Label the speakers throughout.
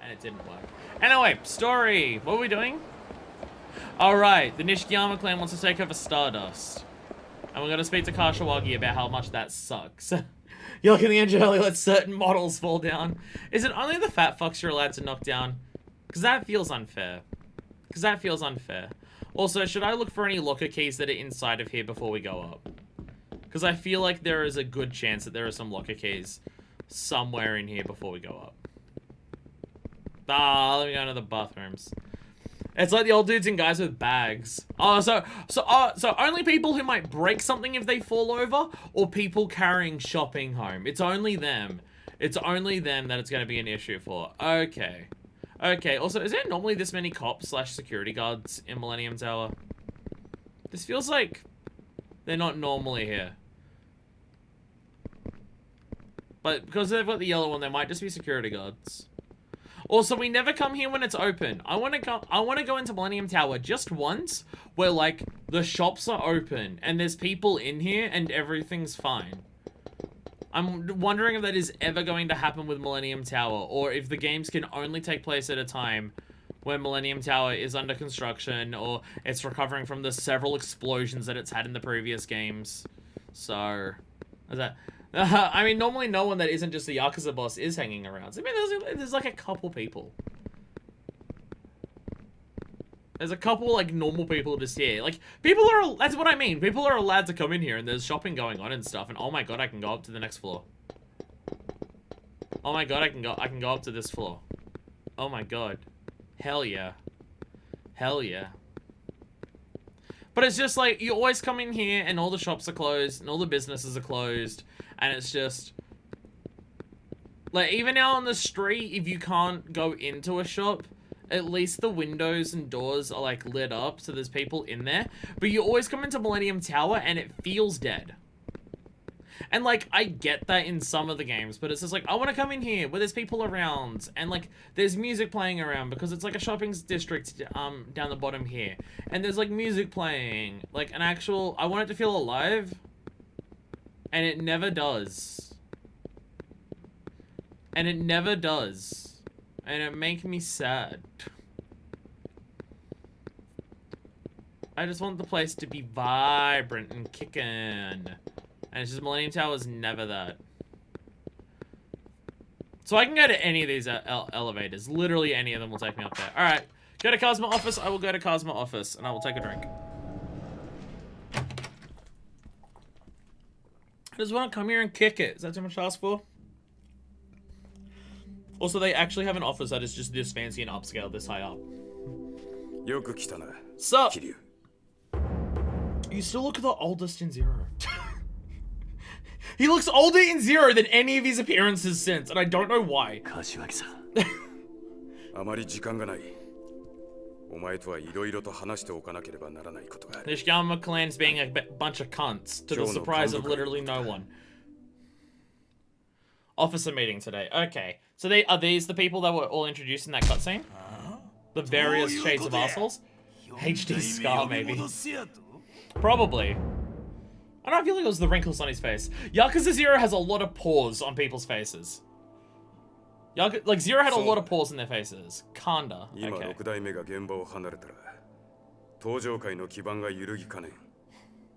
Speaker 1: and it didn't work. Anyway, story. What are we doing? Alright, the Nishikiyama clan wants to take over Stardust. And we're gonna speak to Kashiwagi about how much that sucks. You look in the engine early, let certain models fall down. Is it only the fat fucks you're allowed to knock down? Because that feels unfair. Also, should I look for any locker keys that are inside of here before we go up? Because I feel like there is a good chance that there are some locker keys somewhere in here before we go up. Let me go into the bathrooms. It's like the old dudes and guys with bags. Oh, so only people who might break something if they fall over, or people carrying shopping home. It's only them. It's only them that it's going to be an issue for. Okay. Okay, also, is there normally this many cops / security guards in Millennium Tower? This feels like they're not normally here. But because they've got the yellow one, they might just be security guards. Also, we never come here when it's open. I want to go into Millennium Tower just once where, like, the shops are open and there's people in here and everything's fine. I'm wondering if that is ever going to happen with Millennium Tower, or if the games can only take place at a time when Millennium Tower is under construction, or it's recovering from the several explosions that it's had in the previous games. So, is that... I mean, normally no one that isn't just the Yakuza boss is hanging around. So, I mean, there's like a couple people. There's a couple, like, normal people just here. Like, people are... That's what I mean. People are allowed to come in here, and there's shopping going on and stuff. And, oh my god, I can go up to the next floor. Oh my god, I can go up to this floor. Oh my god. Hell yeah. Hell yeah. But it's just like, you always come in here, and all the shops are closed, and all the businesses are closed. And it's just... Like, even out on the street, if you can't go into a shop... At least the windows and doors are, like, lit up, so there's people in there. But you always come into Millennium Tower, and it feels dead. And, like, I get that in some of the games, but it's just like, I want to come in here where there's people around, and, like, there's music playing around, because it's, like, a shopping district, down the bottom here. And there's, like, music playing, like, an actual... I want it to feel alive, and it never does. And it never does. And it makes me sad. I just want the place to be vibrant and kicking. And it's just Millennium Tower is never that. So I can go to any of these elevators. Literally any of them will take me up there. Alright. Go to Cosmo office. I will go to Cosmo office. And I will take a drink. I just want to come here and kick it. Is that too much to ask for? Also, they actually have an office that is just this fancy and upscale, this high up. Sup? You still look the oldest in Zero. He looks older in Zero than any of his appearances since, and I don't know why. Nishikiyama clan's being a bunch of cunts, to the surprise of literally no one. Officer meeting today. Okay. So are these the people that were all introduced in that cutscene? The various shades of assholes? HD Scar, maybe. Probably. I don't feel like it was the wrinkles on his face. Yakuza 0 has a lot of pores on people's faces. Like, 0 had a lot of pores in their faces. Kanda. Okay.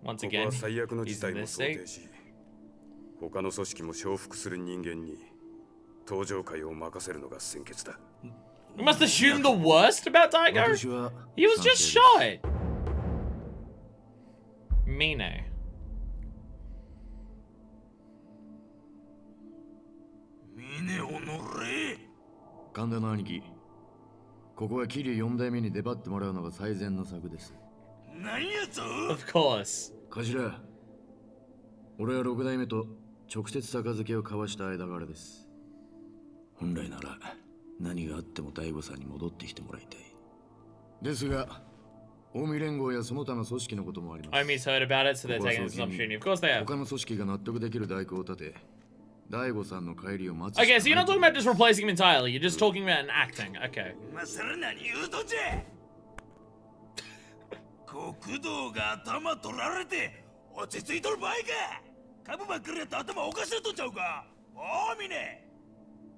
Speaker 1: Once again, he's in this seat. We must assume the worst about Daigo? He was just shot! Mine.
Speaker 2: 神田の兄貴、ここは桐生4代目に出張ってもらうのが最善の策です。
Speaker 3: 何やつ?
Speaker 1: Of course.
Speaker 2: 頭、俺は6代目と直接杯を交わした間柄です。本来なら何があっても大悟さんに戻ってきてもらいたい。ですが、近江連合やその他の組織のこともあります。
Speaker 1: Omi's heard about it, so they're taking this opportunity. Of course they have.
Speaker 2: 他の組織が納得できる代行を立て、大悟さんの帰りを待つ。
Speaker 1: Okay, so you're not talking about just replacing him entirely. You're just talking about an acting. Okay.
Speaker 3: 今さら何言うとんじゃ。国道が頭取られて落ち着いとる場合か。株ばっかりやって頭おかしなとんちゃうか。おおみね。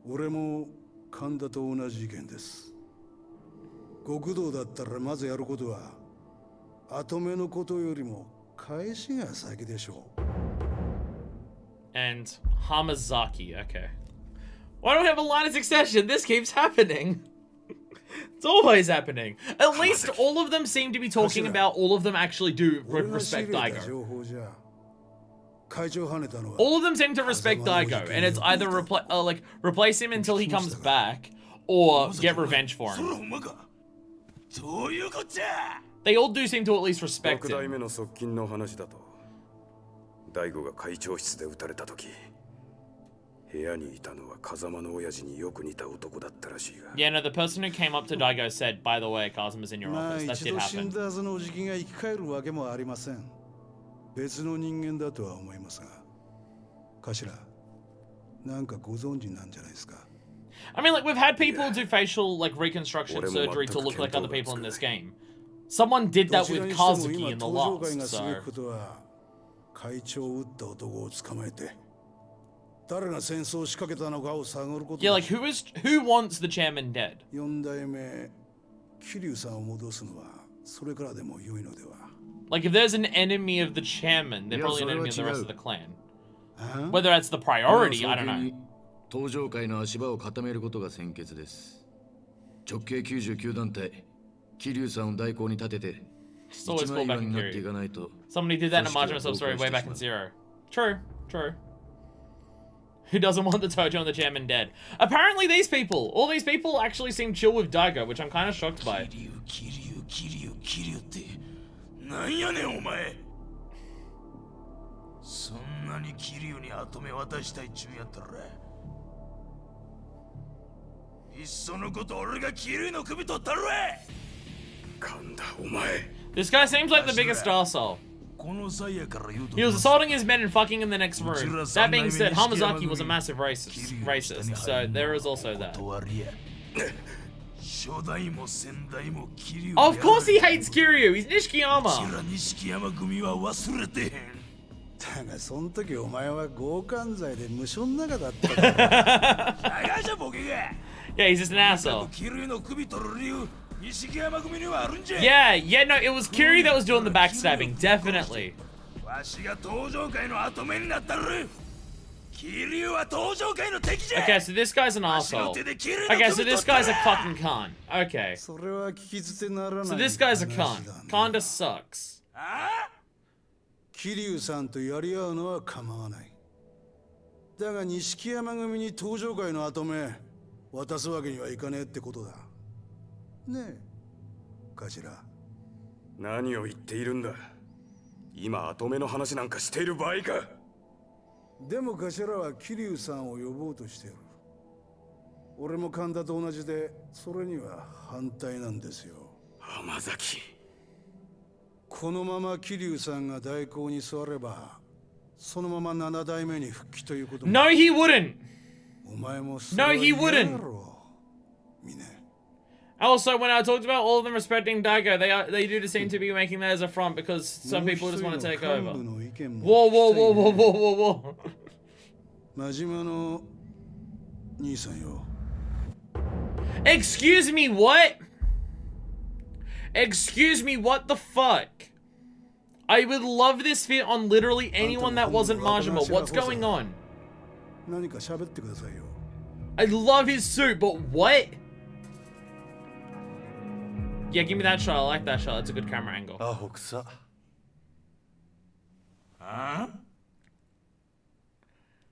Speaker 4: 俺も神田と同じ意見です。極道だったらまずやることは後目のことよりも返しが先でしょう。
Speaker 1: And Hamazaki, okay. Why don't we have a line of succession? This keeps happening. It's always happening. At least all of them seem to be talking about all of them actually do respect Daigo. All of them seem to respect Daigo, and it's either replace him until he comes back, or get revenge for him. They all do seem to at least respect him.
Speaker 5: 大悟が会長室で撃たれた時、部屋にいたのは風間の親父によく似た男だったらしいが。
Speaker 1: Yeah, no, the person who came up to Daigo said, "By the way, Kazuma's in your office." That did
Speaker 4: 死ん
Speaker 1: happen.
Speaker 4: だはずのおじきが生き返るわけもありません。別の人間だとは思いますが、頭、なんかご存知なんじゃないですか。
Speaker 1: I mean, like, we've had people do facial, like, reconstruction surgery to look like other people in this game. Someone did that with Kazuki in the last, so...
Speaker 4: 会長を撃った男を捕まえて、誰が戦争を仕掛けたのかを探ること。
Speaker 1: Yeah, like, who wants the chairman dead?
Speaker 4: 四代目桐生さんを戻すのはそれからでも良いのでは。
Speaker 1: Like, if there's an enemy of the chairman, they're probably an enemy of the rest of the clan. Whether that's the priority, I don't know.
Speaker 2: 登場界の足場を固めることが先決です。直径99団体、桐生さんを代行に立てて、
Speaker 1: It's always called back in Kiryu. Somebody did that in a Majima sub story way back in Zero. True, true. Who doesn't want the Tojo and the chairman dead? Apparently these people, all these people actually seem chill with Daigo, which I'm kind of shocked by.
Speaker 3: なんやねんお前。そんなに桐生に後目渡したいっちゅうんやったら、いっそのこと俺が桐生の首取ったるわ。
Speaker 5: 神田お前。
Speaker 1: This guy seems like the biggest arsehole. He was assaulting his men and fucking in the next room. That being said, Hamazaki was a massive racist, so there is also that. Of course he hates Kiryu, he's Nishikiyama.
Speaker 4: だがその時お前は強姦罪で無所の中だったから。
Speaker 1: Yeah, he's just an asshole. Yeah, no, it was Kiryu that was doing the backstabbing, definitely. Okay, so this guy's an asshole. Okay, so this guy's a fucking cunt. Okay. So this guy's a cunt. Kinda sucks.
Speaker 4: 桐生さんとやり合うのは構わない。だが錦山組に登場界の後目渡すわけにはいかねえってことだ。ねえ、頭。
Speaker 5: 何を言っているんだ。今後目の話なんかしている場合か。
Speaker 4: でも頭は桐生さんを呼ぼうとしている。俺も神田と同じで、それには反対なんですよ。
Speaker 5: 浜崎。
Speaker 4: このまま桐生さんが代行に座れば、そのまま7代目に復帰ということも。
Speaker 1: No, he wouldn't.
Speaker 4: お前も
Speaker 1: No, he wouldn't. Also, when I talked about all of them respecting Daigo, they do seem to be making that as a front because some people just want to take over. Whoa, whoa, whoa, whoa, whoa, whoa, whoa.
Speaker 4: 真島の兄さんよ。
Speaker 1: Excuse me, what? Excuse me, what the fuck? I would love this fit on literally anyone that wasn't Majima. What's going on?
Speaker 4: 何か喋ってくださいよ。
Speaker 1: I love his suit, but what? Yeah, give me that shot. I like that shot. It's a good camera angle.
Speaker 4: アホくさ。
Speaker 3: ああ?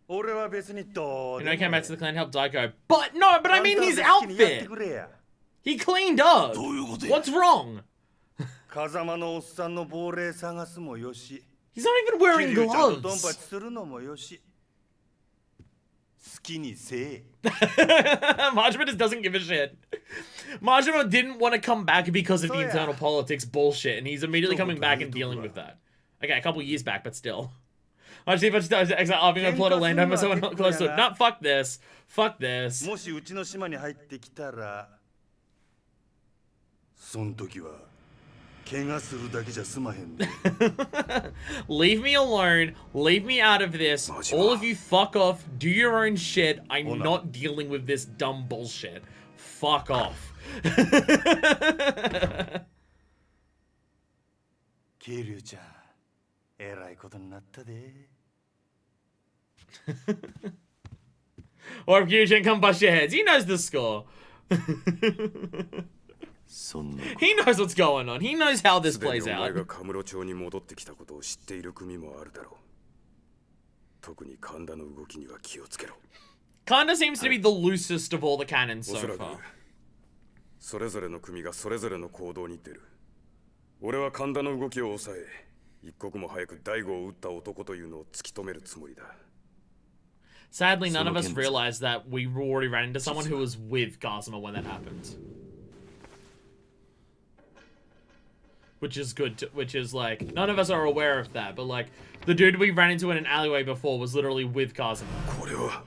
Speaker 1: You know, he came back to the clan and helped Daigo. But no, but I mean his outfit. He cleaned up. What's wrong? He's not even wearing gloves. Majima just doesn't give a shit. Majima didn't want to come back because of the internal politics bullshit, and he's immediately coming back and dealing with that. Okay, a couple years back, but still. I'm going to plot a land over someone close to it. Not fuck this. Fuck this.
Speaker 4: もしうちの島に入ってきたら、その時は怪我するだけじゃ済まへんで。
Speaker 1: Leave me alone. Leave me out of this. All of you fuck off. Do your own shit. I'm not dealing with this dumb bullshit. Fuck off.
Speaker 4: 桐生ちゃん、えらいことになったで。
Speaker 1: Or if Fusion come bust your heads. He knows the score.
Speaker 2: そんな
Speaker 1: He knows what's going on. He knows how this
Speaker 5: すでに
Speaker 1: plays
Speaker 5: お前
Speaker 1: out.
Speaker 5: がカムロ町に戻ってきたことを知っている組もあるだろう。特に神田の動きには気をつけろ。
Speaker 1: Kinda seems to be the loosest of all the cannons
Speaker 5: お
Speaker 1: so
Speaker 5: そらく
Speaker 1: far.
Speaker 5: それぞれの組がそれぞれの行動に出る。俺は神田の動きを抑え、一刻も早く大悟を撃った男というのを突き止めるつもりだ。
Speaker 1: Sadly, none of us realized that we already ran into someone who was with Kazuma when that happened. Which is good, which is like, none of us are aware of that, but like, the dude we ran into in an alleyway before was literally with Kazuma.
Speaker 5: これは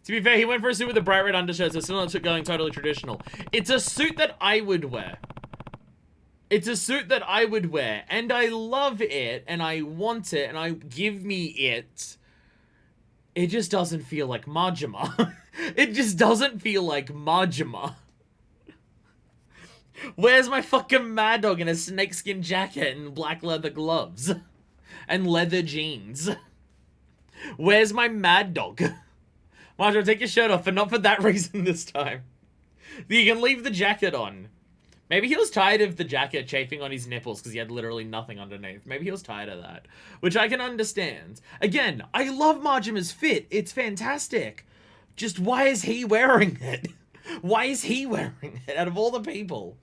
Speaker 1: To be fair, he went for a suit with a bright red undershirt, so still not going totally traditional. It's a suit that I would wear. It's a suit that I would wear, and I love it, and I want it, and I give me it. It just doesn't feel like Majima. It just doesn't feel like Majima. Where's my fucking Mad Dog in a snakeskin jacket and black leather gloves? And leather jeans? Where's my Mad Dog? Majima, take your shirt off, but not for that reason this time. You can leave the jacket on. Maybe he was tired of the jacket chafing on his nipples because he had literally nothing underneath. Maybe he was tired of that, which I can understand. Again, I love Majima's fit. It's fantastic. Just why is he wearing it? Why is he wearing it out of all the people?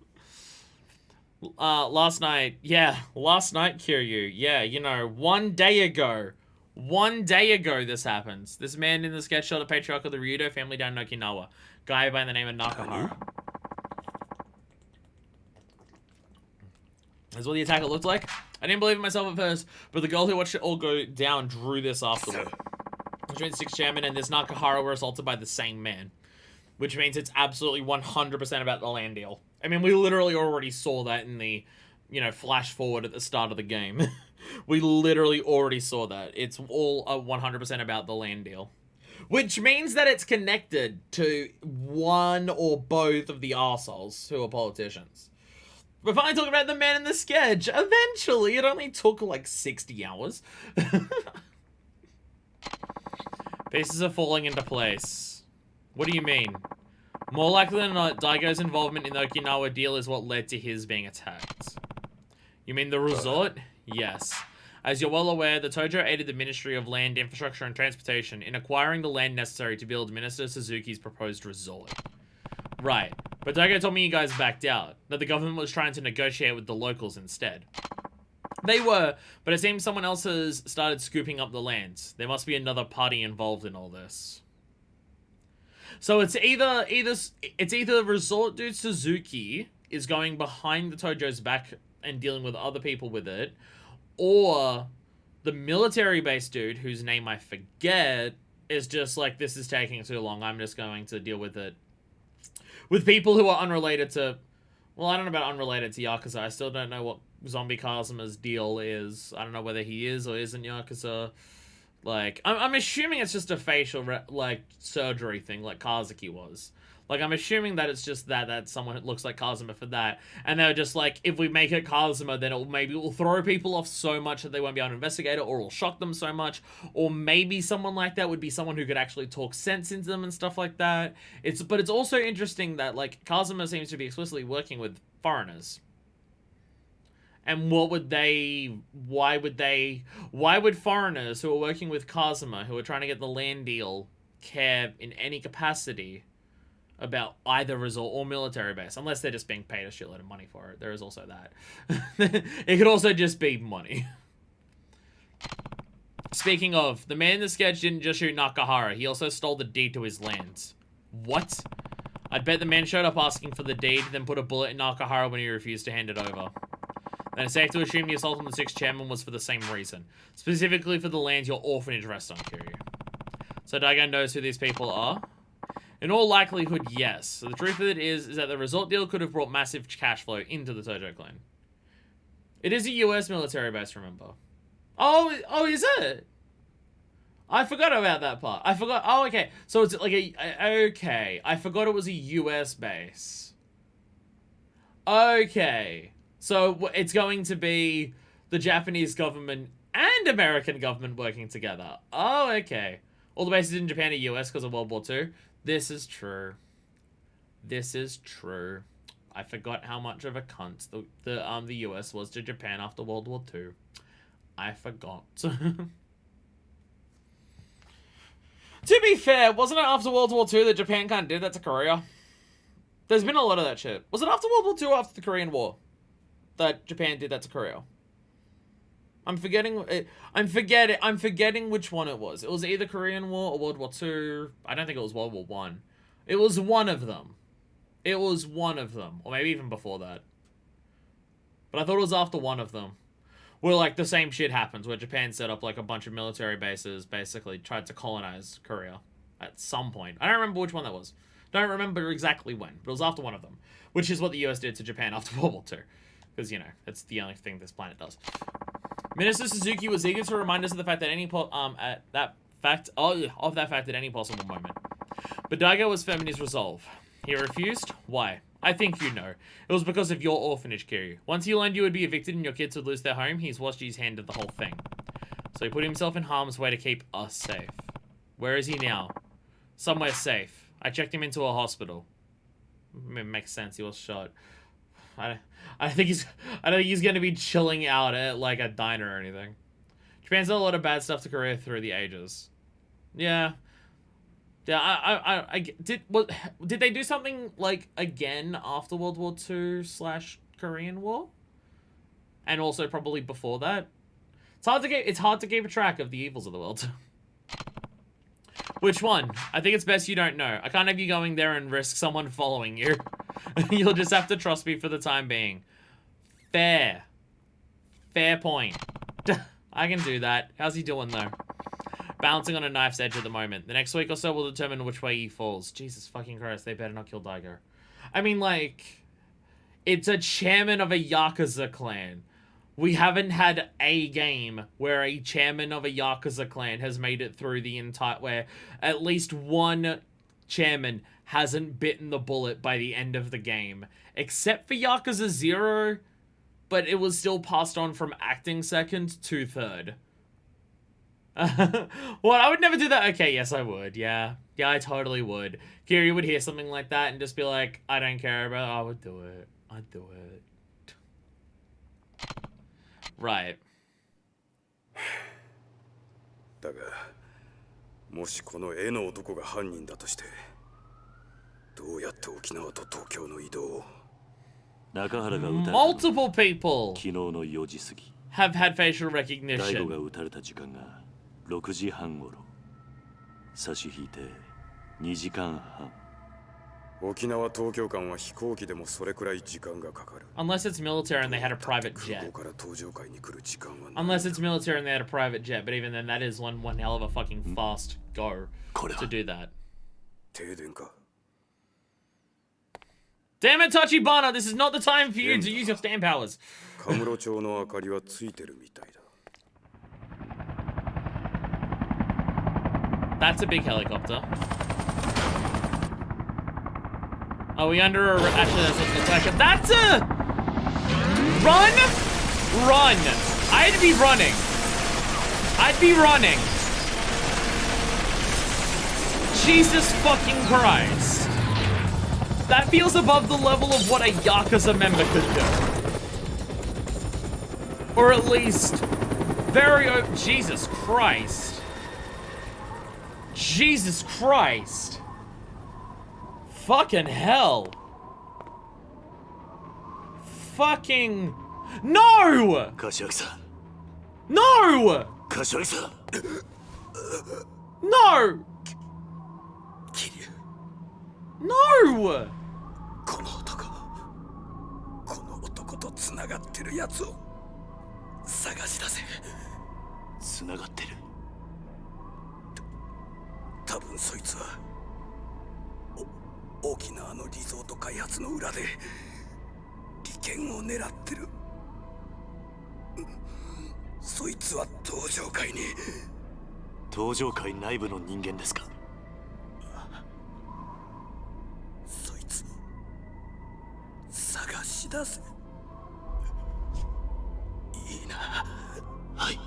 Speaker 1: Last night, Kiryu. Yeah, you know, one day ago this happens. This man in the sketch shot a patriarch of the Ryudo family down in Okinawa. Guy by the name of Nakahara. That's what the attacker looked like. I didn't believe it myself at first, but the girl who watched it all go down drew this afterward. Which means 6 chairman and this Nakahara were assaulted by the same man. Which means it's absolutely 100% about the land deal. I mean, we literally already saw that in the, you know, flash forward at the start of the game. We literally already saw that. It's all 100% about the land deal. Which means that it's connected to one or both of the arseholes who are politicians. We're finally talking about the man in the sketch. Eventually, it only took like 60 hours. Pieces are falling into place. What do you mean? More likely than not, Daigo's involvement in the Okinawa deal is what led to his being attacked. You mean the resort? Yes. As you're well aware, the Tojo aided the Ministry of Land, Infrastructure and Transportation in acquiring the land necessary to build Minister Suzuki's proposed resort. Right. But Daigo told me you guys backed out, that the government was trying to negotiate with the locals instead. They were, but it seems someone else has started scooping up the lands. There must be another party involved in all this. So it's either Resort Dude Suzuki is going behind the Tojo's back and dealing with other people with it, or the military-based dude, whose name I forget, is just like, this is taking too long, I'm just going to deal with it. With people who are unrelated to... Well, I don't know about unrelated to Yakuza. I still don't know what Zombie Kazuma's deal is. I don't know whether he is or isn't Yakuza. Like, I'm assuming it's just a facial, surgery thing, like Kazuki was. Like, I'm assuming that it's just that someone looks like Kazuma for that. And they're just like, if we make it Kazuma, then it will throw people off so much that they won't be able to investigate it, or it'll shock them so much. Or maybe someone like that would be someone who could actually talk sense into them and stuff like that. But it's also interesting that, like, Kazuma seems to be explicitly working with foreigners. And why would foreigners who are working with Kazuma, who are trying to get the land deal, care in any capacity about either resort or military base, unless they're just being paid a shitload of money for it? There is also that. It could also just be money. Speaking of, the man in the sketch didn't just shoot Nakahara, he also stole the deed to his lands. What? I'd bet the man showed up asking for the deed, then put a bullet in Nakahara when he refused to hand it over. Then it's safe to assume the assault on the 6th chairman was for the same reason. Specifically for the lands your orphanage rests on, Kiryu. So Daigo knows who these people are. In all likelihood, yes. So the truth of it is that the resort deal could have brought massive cash flow into the Tojo Clan. It is a US military base, remember. Oh, is it? I forgot about that part. I forgot. Oh, okay. So it's like okay. I forgot it was a US base. Okay. So it's going to be the Japanese government and American government working together. Oh, okay. All the bases in Japan are US because of World War II. This is true. This is true. I forgot how much of a cunt the US was to Japan after World War II. I forgot. To be fair, wasn't it after World War II that Japan kind of did that to Korea? There's been a lot of that shit. Was it after World War II or after the Korean War that Japan did that to Korea? I'm forgetting which one it was. It was either Korean War or World War II. I don't think it was World War I. It was one of them. It was one of them. Or maybe even before that. But I thought it was after one of them. Where, like, the same shit happens. Where Japan set up, like, a bunch of military bases. Basically tried to colonize Korea. At some point. I don't remember which one that was. Don't remember exactly when. But it was after one of them. Which is what the US did to Japan after World War II. Because, you know, it's the only thing this planet does. Minister Suzuki was eager to remind us of the fact that any at any possible moment. But Daigo was firm in his resolve. He refused? Why? I think you know. It was because of your orphanage, Kiryu. Once he learned you would be evicted and your kids would lose their home, he's washed his hand of the whole thing. So he put himself in harm's way to keep us safe. Where is he now? Somewhere safe. I checked him into a hospital. It makes sense, he was shot. I don't think he's gonna be chilling out at like a diner or anything. Japan's done a lot of bad stuff to Korea through the ages. Yeah. Yeah, did they do something like again after World War II / Korean War? And also probably before that? It's hard to keep a track of the evils of the world. Which one? I think it's best you don't know. I can't have you going there and risk someone following you. You'll just have to trust me for the time being. Fair. Fair point. I can do that. How's he doing, though? Bouncing on a knife's edge at the moment. The next week or so will determine which way he falls. Jesus fucking Christ, they better not kill Daigo. I mean, like, it's a chairman of a Yakuza clan. We haven't had a game where a chairman of a Yakuza clan has made it through the entire... where at least one chairman hasn't bitten the bullet by the end of the game. Except for Yakuza 0, but it was still passed on from acting second to third. What? I would never do that? Okay, yes I would, yeah. Yeah, I totally would. Kiryu would hear something like that and just be like, I don't care, bro, I would do it. I'd do it. Right.
Speaker 5: だが、もしこの絵の男が犯人だとして、どうやって沖縄と東京の移動を
Speaker 1: Multiple people
Speaker 2: 昨日の4時過ぎ
Speaker 1: have had facial
Speaker 2: 大悟
Speaker 1: recognition.
Speaker 2: が撃たれた時間が6時半頃差し引いて2時間半
Speaker 5: 沖縄東京間は飛行機でもそれくらい時間がかかる
Speaker 1: Unless it's military and they had a private
Speaker 5: 空
Speaker 1: jet.
Speaker 5: 港から東上海に来る時間は
Speaker 1: Unless it's military and they had a private jet, but even then that is one hell of a fucking fast go
Speaker 2: これは
Speaker 1: to do that.
Speaker 5: 停電か
Speaker 1: Damn it, Tachibana, this is not the time for you to use your stand powers.
Speaker 5: カムロ町の明かりはついてるみたいだ
Speaker 1: That's a big helicopter. Are we under a... Actually, that's what it looks like. That's a... Run! Run! I'd be running. I'd be running. Jesus fucking Christ. That feels above the level of what a Yakuza member could do. Or at least... very... Jesus Christ. Jesus Christ. Fucking hell. Fucking... No!
Speaker 2: 柏木さん
Speaker 1: No!
Speaker 2: 柏木さん
Speaker 1: No!
Speaker 2: 桐生
Speaker 1: No!
Speaker 5: この男とつながってるやつを探し出せ
Speaker 2: つながってる
Speaker 5: 多分そいつは
Speaker 3: 沖縄のリゾート開発の裏で利権を狙ってる。そいつは登場界に。
Speaker 6: 登場界内部の人間ですか？
Speaker 3: そいつを探し出せ。いいな。
Speaker 6: はい。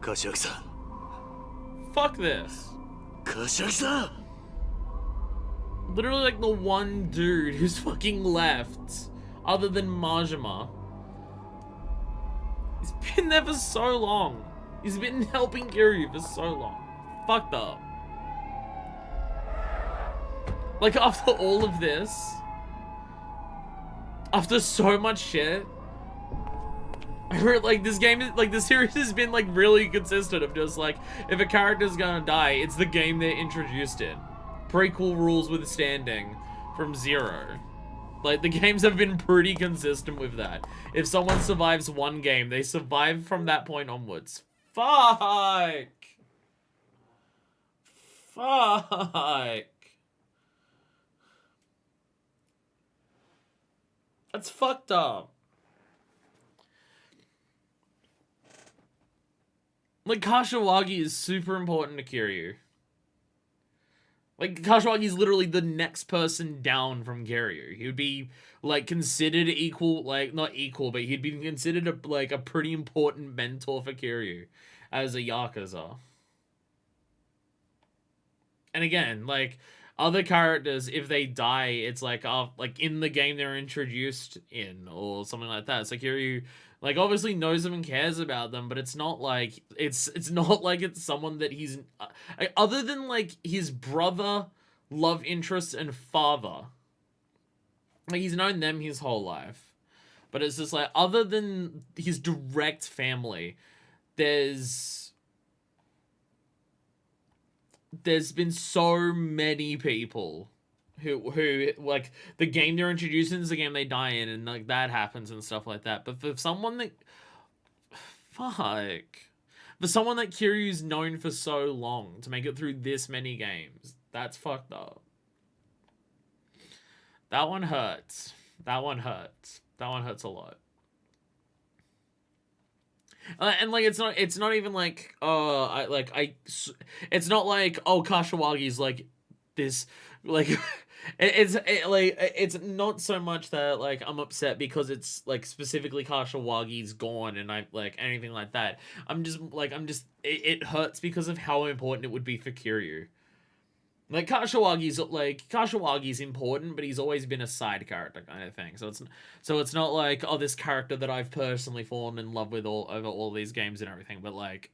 Speaker 6: 柏木さん。
Speaker 1: Fuck this.
Speaker 6: 柏木さん
Speaker 1: Literally like the one dude who's fucking left, other than Majima. He's been there for so long. He's been helping Kiryu for so long. Fucked up. Like after all of this, after so much shit, I heard like this game is like the series has been like really consistent of just like if a character's gonna die, it's the game they're introduced in. Prequel rules withstanding from zero. Like the games have been pretty consistent with that. If someone survives one game, they survive from that point onwards. Fuck! Fuck! That's fucked up. Like, Kashiwagi is super important to Kiryu. Like, Kashiwagi is literally the next person down from Kiryu. He would be, like, considered equal, like, not equal, but he'd be considered, a pretty important mentor for Kiryu as a Yakuza. And again, like, other characters, if they die, it's like, like, in the game they're introduced in, or something like that. So Kiryu, like, obviously knows them and cares about them, but it's not like, it's not like it's someone that he's, other than, like, his brother, love interest, and father. Like, he's known them his whole life. But it's just, like, other than his direct family, there's been so many people who like the game they're introduced in is the game they die in, and like that happens and stuff like that. But for someone that for someone that Kiryu's known for so long to make it through this many games, that's fucked up. That one hurts. That one hurts. That one hurts a lot. And like it's not even like it's not like, oh, Kashiwagi's like this, like it's not so much that like I'm upset because it's like specifically Kashiwagi's gone and I like anything like that. It hurts because of how important it would be for Kiryu. Like Kashiwagi's important, but he's always been a side character kind of thing. So it's not like, oh, this character that I've personally fallen in love with over all these games and everything. But like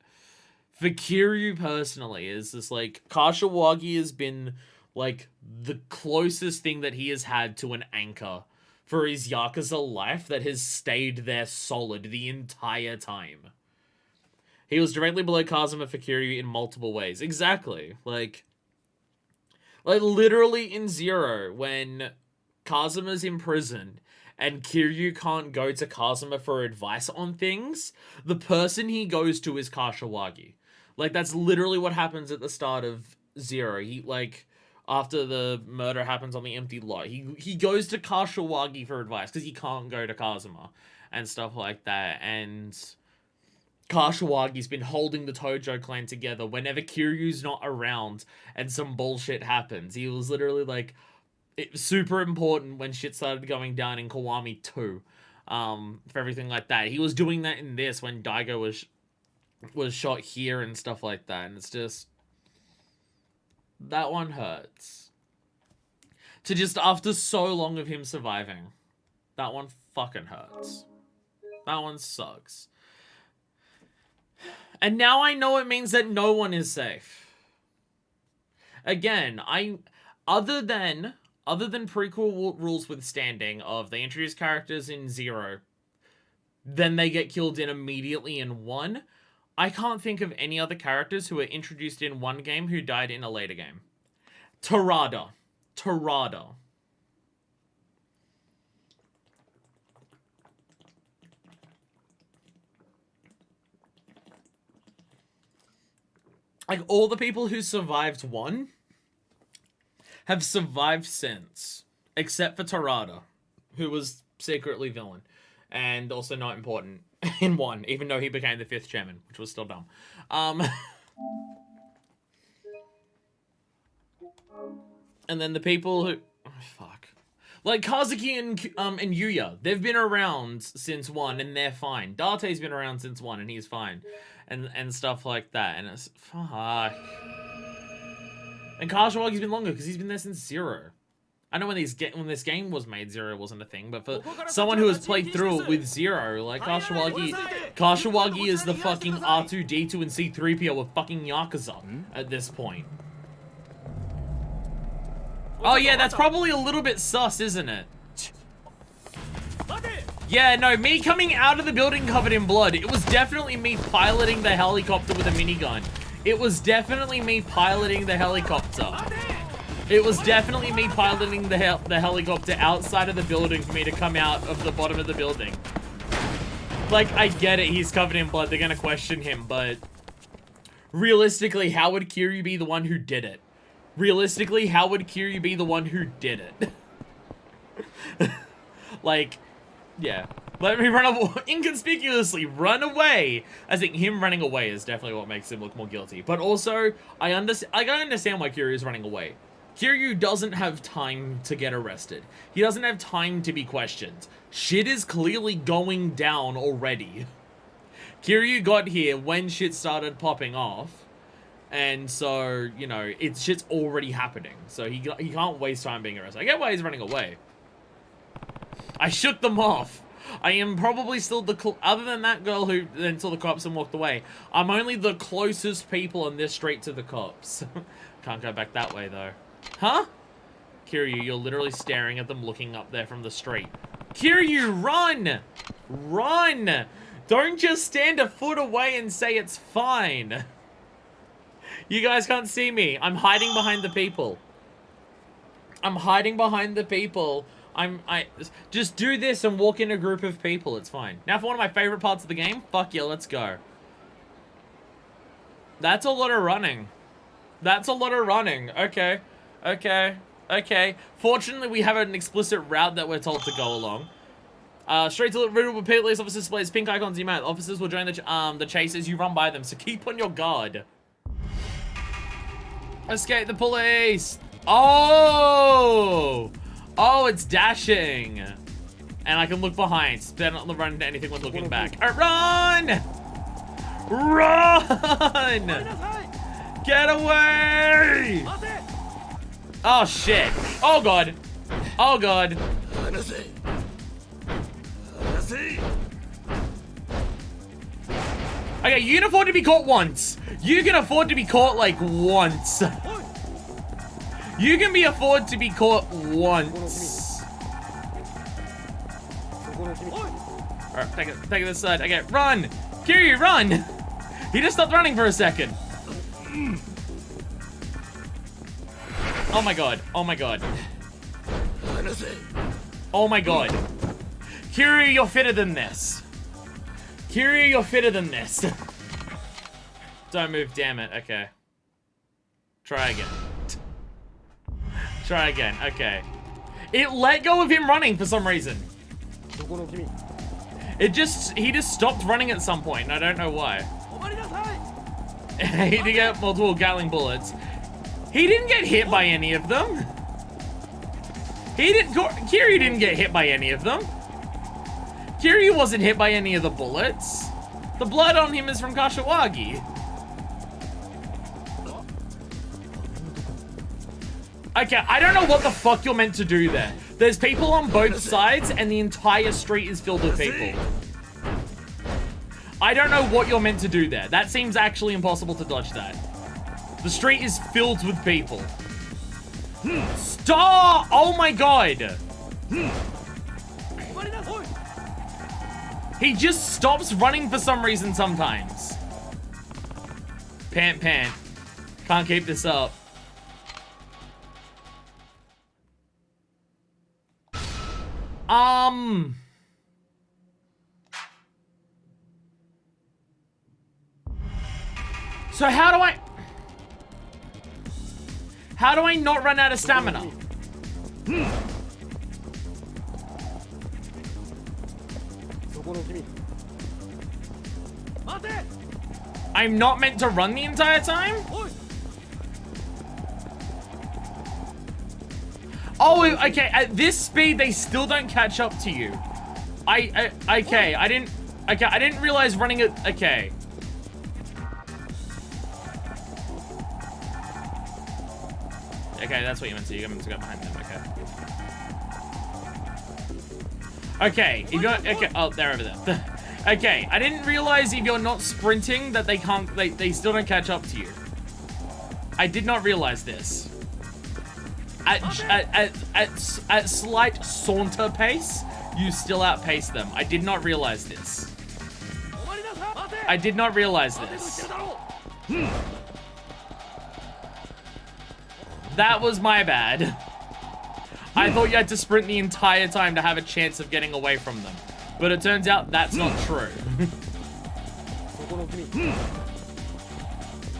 Speaker 1: for Kiryu personally, is this like Kashiwagi has been like the closest thing that he has had to an anchor for his Yakuza life that has stayed there solid the entire time. He was directly below Kazuma for Kiryu in multiple ways. Exactly. Like literally in Zero, when Kazuma's imprisoned and Kiryu can't go to Kazuma for advice on things, the person he goes to is Kashiwagi. Like, that's literally what happens at the start of Zero. He, like, after the murder happens on the empty lot, he goes to Kashiwagi for advice because he can't go to Kazuma and stuff like that. And Kashiwagi's been holding the Tojo Clan together whenever Kiryu's not around and some bullshit happens. He was literally like, it was super important when shit started going down in Kiwami 2, for everything like that. He was doing that in this when Daigo was shot here and stuff like that. And it's just, that one hurts. To just, after so long of him surviving, that one fucking hurts. That one sucks. And now I know it means that no one is safe. Again, other than prequel rules withstanding of they introduce characters in Zero, then they get killed in immediately in 1, I can't think of any other characters who were introduced in one game who died in a later game. Tarada. Like, all the people who survived one have survived since. Except for Tarada, who was secretly villain. And also not important in one, even though he became the 5th chairman, which was still dumb. And then the people who... Oh, fuck. Like, Kazuki and Yuya, they've been around since 1, and they're fine. Date's been around since 1, and he's fine. And stuff like that, and it's... Fuck. And Kashiwagi's been longer, because he's been there since 0. I know when this game was made, 0 wasn't a thing, but for someone who has played through it with 0, like, Kashiwagi is the fucking R2-D2 and C-3PO of fucking Yakuza at this point. Oh yeah, that's probably a little bit sus, isn't it? Yeah, no, me coming out of the building covered in blood, it was definitely me piloting the helicopter with a minigun. It was definitely me piloting the helicopter. It was definitely me piloting the helicopter outside of the building for me to come out of the bottom of the building. Like, I get it, he's covered in blood, they're gonna question him, but... realistically, how would Kiryu be the one who did it? Realistically, how would Kiryu be the one who did it? Like, yeah. Let me run away, inconspicuously run away. I think him running away is definitely what makes him look more guilty. But also, I understand why Kiryu is running away. Kiryu doesn't have time to get arrested. He doesn't have time to be questioned. Shit is clearly going down already. Kiryu got here when shit started popping off. And so, you know, shit's already happening. So he can't waste time being arrested. I get why he's running away. I shook them off. I am probably still other than that girl who until the cops and walked away, I'm only the closest people in this street to the cops. Can't go back that way though. Huh? Kiryu, you're literally staring at them looking up there from the street. Kiryu, run! Run! Don't just stand a foot away and say it's fine. You guys can't see me. I'm hiding behind the people. I'm hiding behind the people. I just do this and walk in a group of people. It's fine. Now for one of my favorite parts of the game, fuck yeah, let's go. That's a lot of running. That's a lot of running. Okay. Okay. Okay. Fortunately, we have an explicit route that we're told to go along. Straight to the riddle with police officers displays pink icons in your mouth. Officers will join the chase as you run by them, so keep on your guard. Escape the police! Oh! Oh, it's dashing. And I can look behind. Better not run into anything when looking back. Run! Run! Get away! Oh, shit. Oh, God. Oh, God. Okay, you can afford to be caught once. You can afford to be caught, like, once. You can afford to be caught once. Alright, take it this side. Okay, run! Kiryu, run! He just stopped running for a second. Oh my god. Oh my god. Oh my god. Kiryu, you're fitter than this. Kiryu, you're fitter than this. Don't move, damn it. Okay. Try again. Try again. Okay. It let go of him running for some reason. He just stopped running at some point, and I don't know why. He did get multiple Gatling bullets. He didn't get hit by any of them. Kiryu didn't get hit by any of them. Kiryu wasn't hit by any of the bullets. The blood on him is from Kashiwagi. Okay, I don't know what the fuck you're meant to do there. There's people on both sides, and the entire street is filled with people. I don't know what you're meant to do there. That seems actually impossible to dodge that. The street is filled with people. Stop! Oh my god! He just stops running for some reason sometimes. Pant. Can't keep this up. So how do I... How do I not run out of stamina? I'm not meant to run the entire time? Oh, okay. At this speed, they still don't catch up to you. Okay. I didn't realize running it. Okay. Okay, that's what you meant to do. You're meant to go behind them. Okay. Okay. If you're okay. Oh, they're over there. Okay. I didn't realize if you're not sprinting that they can't. They still don't catch up to you. I did not realize this. At slight saunter pace, you still outpace them. I did not realize this. I did not realize this. That was my bad. I thought you had to sprint the entire time to have a chance of getting away from them. But it turns out that's not true.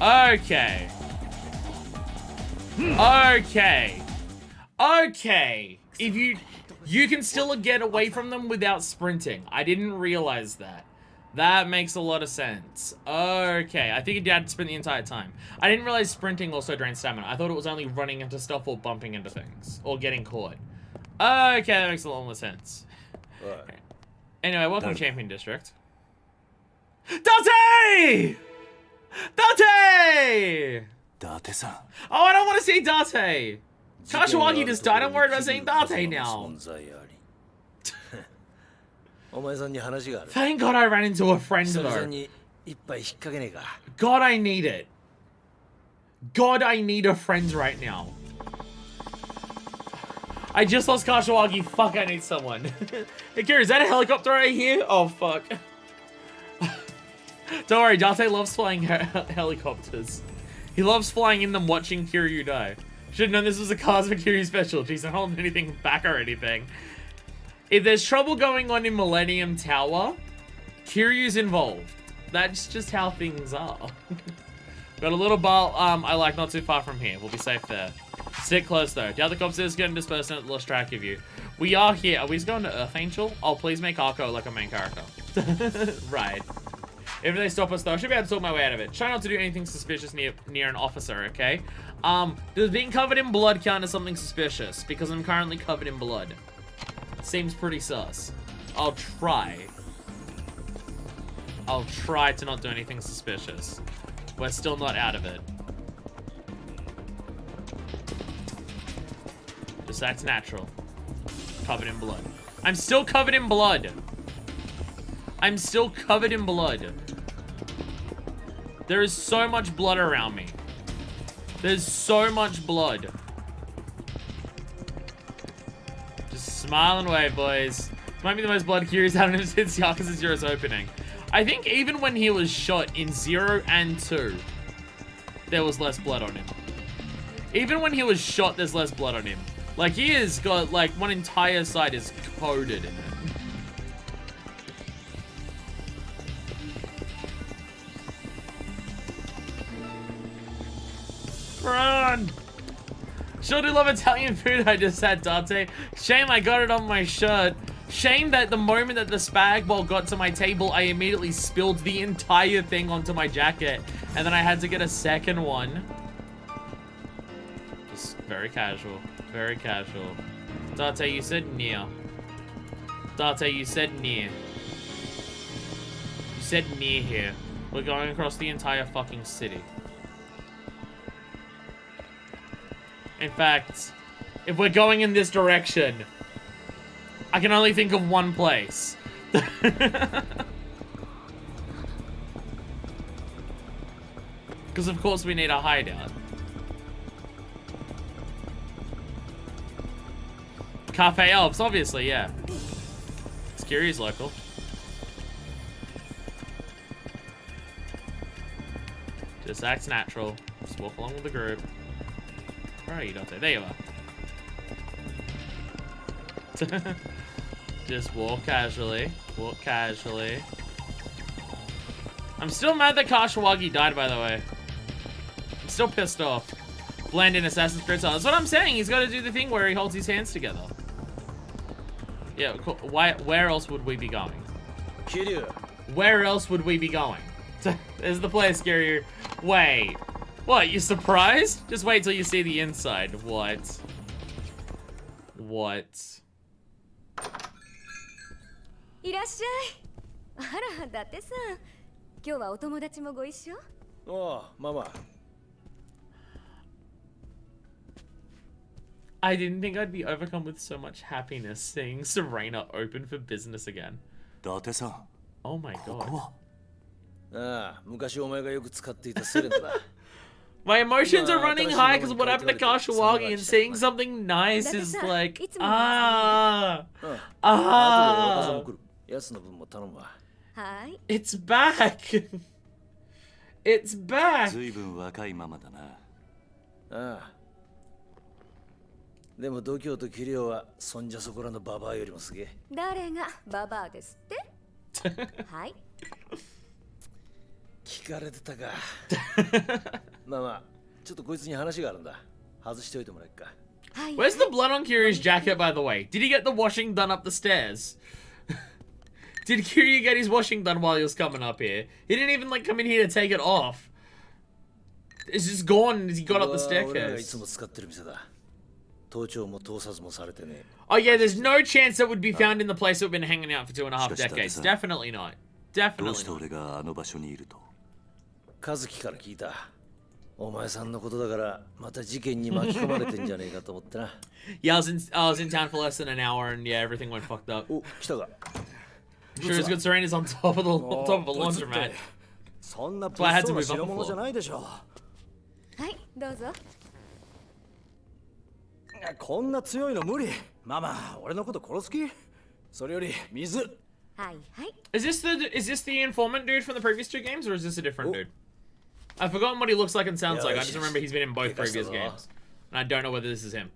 Speaker 1: Okay. Okay. Okay. If you can still get away from them without sprinting. I didn't realize that. That makes a lot of sense. Okay. I think you had to sprint the entire time. I didn't realize sprinting also drains stamina. I thought it was only running into stuff or bumping into things. Or getting caught. Okay, that makes a lot more sense. Anyway, welcome to Champion District. Date! Date!
Speaker 6: Date-san.
Speaker 1: Oh, I don't want to see Date! Kashiwagi just died. I'm worried about seeing Date now. Thank God I ran into a friend though. God, I need it. God, I need a friend right now. I just lost Kashiwagi. Fuck, I need someone. Hey, Kira, is that a helicopter right here? Oh, fuck. Don't worry, Date loves flying helicopters. He loves flying in them watching Kiryu die. Should've known this was a Cosmic Kiryu special. Jeez, I don't hold anything back or anything. If there's trouble going on in Millennium Tower, Kiryu's involved. That's just how things are. Got a little bar, I like not too far from here. We'll be safe there. Stick close though. The other cops is getting dispersed and lost track of you. We are here. Are we just going to Earth Angel? Oh, please make Arco like a main character. Right. If they stop us though, I should be able to talk my way out of it. Try not to do anything suspicious near an officer, okay? Does being covered in blood count as something suspicious? Because I'm currently covered in blood. Seems pretty sus. I'll try. I'll try to not do anything suspicious. We're still not out of it. Just acts natural. Covered in blood. I'm still covered in blood. I'm still covered in blood. There is so much blood around me. There's so much blood. Just smile and wave, boys. This might be the most blood Kiryu's had since Yakuza 0's opening. I think even when he was shot in 0 and 2, there was less blood on him. Even when he was shot, there's less blood on him. Like, he has got, like, one entire side is coated in it. Run! Sure do love Italian food. I just had Date. Shame I got it on my shirt. Shame that the moment that the spag ball got to my table, I immediately spilled the entire thing onto my jacket. And then I had to get a second one. Just very casual. Very casual. Date, you said near. Date, you said near. You said near here. We're going across the entire fucking city. In fact, if we're going in this direction, I can only think of one place. Because of course we need a hideout. Cafe Elves, obviously, yeah. Kiryu's local. Just acts natural. Just walk along with the group. Where are you, Date? There you are. Just walk casually. Walk casually. I'm still mad that Kashiwagi died, by the way. I'm still pissed off. blend in Assassin's Creed style. That's what I'm saying. He's got to do the thing where he holds his hands together. Yeah, where else would we be going?
Speaker 2: Kiryu.
Speaker 1: Where else would we be going? There's the place, Kiryu. Wait. What, you surprised? Just wait till you see the inside. What? What?
Speaker 7: いらっしゃい。あら、伊達さん。今日はお友達もご一緒？
Speaker 2: ああ、ママ。
Speaker 1: I didn't think I'd be overcome with so much happiness seeing Serena open for business again.
Speaker 6: 伊達さん
Speaker 1: Oh my
Speaker 6: こ
Speaker 1: god.
Speaker 6: こは
Speaker 2: ああ、昔お前がよく使っていたセレナだ。
Speaker 1: My emotions are running high because what happened to Kashiwagi and seeing something nice is like, ah,
Speaker 2: あとで
Speaker 1: ah,
Speaker 2: 若さも来る。奴の分も頼むわ。
Speaker 7: はい。
Speaker 1: it's back. It's back.
Speaker 6: ずいぶん若いママだな。
Speaker 2: ああ。でも度胸と器量はそんじゃそこらのババアよりもすげえ。
Speaker 7: 誰がババアですってはい。
Speaker 2: 聞かれてたか。まあまあ、ちょっとこいつに話があるんだ。外しておいてもらえっか。
Speaker 7: はい。
Speaker 1: Where's the blood on Kiryu's jacket, by the way? Did he get the washing done up the stairs? Did Kiryu get his washing done while he was coming up here? He didn't even like come in here to take it off. It's just gone as he got up the
Speaker 2: 俺らがいつ
Speaker 1: staircase.
Speaker 2: も使ってる店だ。盗聴も盗撮もされてね。
Speaker 1: Oh yeah, there's no chance that would be found in the place that we've been hanging out for 2.5 decades. Definitely not.
Speaker 6: どう
Speaker 1: Definitely
Speaker 6: して
Speaker 1: not.
Speaker 6: 俺があの場所にいると。
Speaker 2: 和樹から聞いた。お前さんのことだからまた事件に巻き込まれてんじゃねえかと思ってな。
Speaker 1: Yeah, I was in town for less than an hour, and yeah, everything went fucked up.
Speaker 2: お、来たか。
Speaker 1: Sure as good Serena's on top of the top of a laundromat.
Speaker 2: そんな
Speaker 1: That's why I had to
Speaker 2: 物騒
Speaker 1: move
Speaker 2: な
Speaker 1: up
Speaker 2: 代物じゃ
Speaker 1: before.
Speaker 2: ないでしょ。
Speaker 7: はい、どうぞ。
Speaker 2: こんな強いの無理。ママ、俺のこと殺す気？それより水。
Speaker 7: はいはい。
Speaker 1: Is this the informant dude from the previous two games, or is this a different dude? I've forgotten what he looks like and sounds like. I just remember he's been in both previous games, and I don't know whether this is him.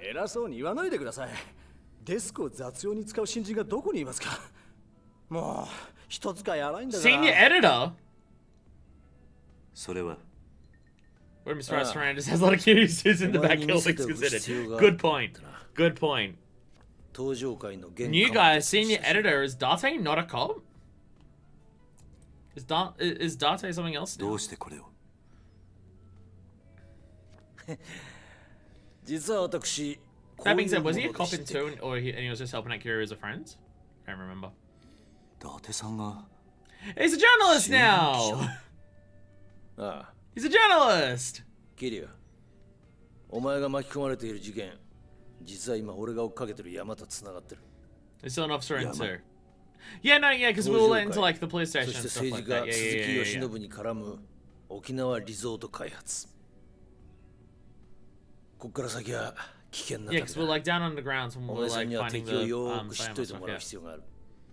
Speaker 2: 偉そうに言わないでください。デスクを雑用に使う新人がどこにいますか？もう一使い荒いんだから。
Speaker 1: Senior editor.
Speaker 6: それは
Speaker 1: Where Mr. Serena just has a lot of cuties in the back. All things considered. Good point. Good point.
Speaker 2: 登場界の玄関
Speaker 1: New guy, senior editor. Is Date not a cop? Is Date something else
Speaker 6: ど
Speaker 1: now?
Speaker 6: うしてこれを。
Speaker 2: 実は私
Speaker 1: That being said, was he a cop in 2, or and he was just helping out Kiryu as a friend? Can't remember.
Speaker 6: 伊達さんが
Speaker 1: He's a journalist now.
Speaker 2: ああ、
Speaker 1: He's a journalist.
Speaker 2: キリュウ。お前が巻き込まれている事件、実は今俺が追っかけてる山と繋がってる。
Speaker 1: He's still an officer in
Speaker 6: Yeah,
Speaker 1: 2. Yeah, no, yeah, because we were let into like the police
Speaker 2: そ
Speaker 1: station
Speaker 2: し
Speaker 1: and
Speaker 2: て
Speaker 1: stuff
Speaker 2: 政
Speaker 1: like
Speaker 2: 治家
Speaker 1: that. Yeah,
Speaker 2: 鈴
Speaker 1: yeah,
Speaker 2: 木
Speaker 1: yeah,
Speaker 2: 義
Speaker 1: yeah.
Speaker 2: 信に絡む沖縄リゾート開発。こっから先は危険な
Speaker 1: Yeah,
Speaker 2: 旅
Speaker 1: because we're
Speaker 2: だ。
Speaker 1: like down underground, so
Speaker 2: お
Speaker 1: we're
Speaker 2: 前さん
Speaker 1: like
Speaker 2: には
Speaker 1: finding
Speaker 2: 敵を
Speaker 1: the
Speaker 2: よーく知っ
Speaker 1: sign
Speaker 2: とい
Speaker 1: and
Speaker 2: て
Speaker 1: stuff.
Speaker 2: もらう
Speaker 1: Yeah.
Speaker 2: 必要がある。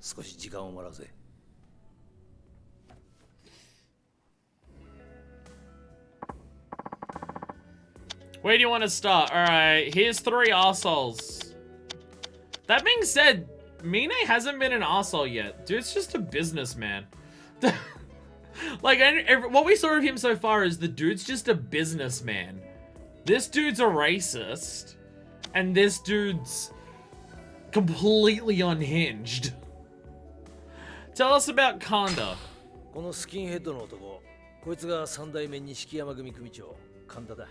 Speaker 2: 少し時間をもらうぜ。
Speaker 1: Where do you want to start? Alright, here's 3 arseholes. That being said, Mine hasn't been an arsehole yet. Dude's just a businessman. Like, what we saw of him so far is the dude's just a businessman. This dude's a racist. And this dude's completely unhinged. Tell us about Kanda.
Speaker 2: このスキンヘッドの男、こいつが三代目錦山組組長、神田だ。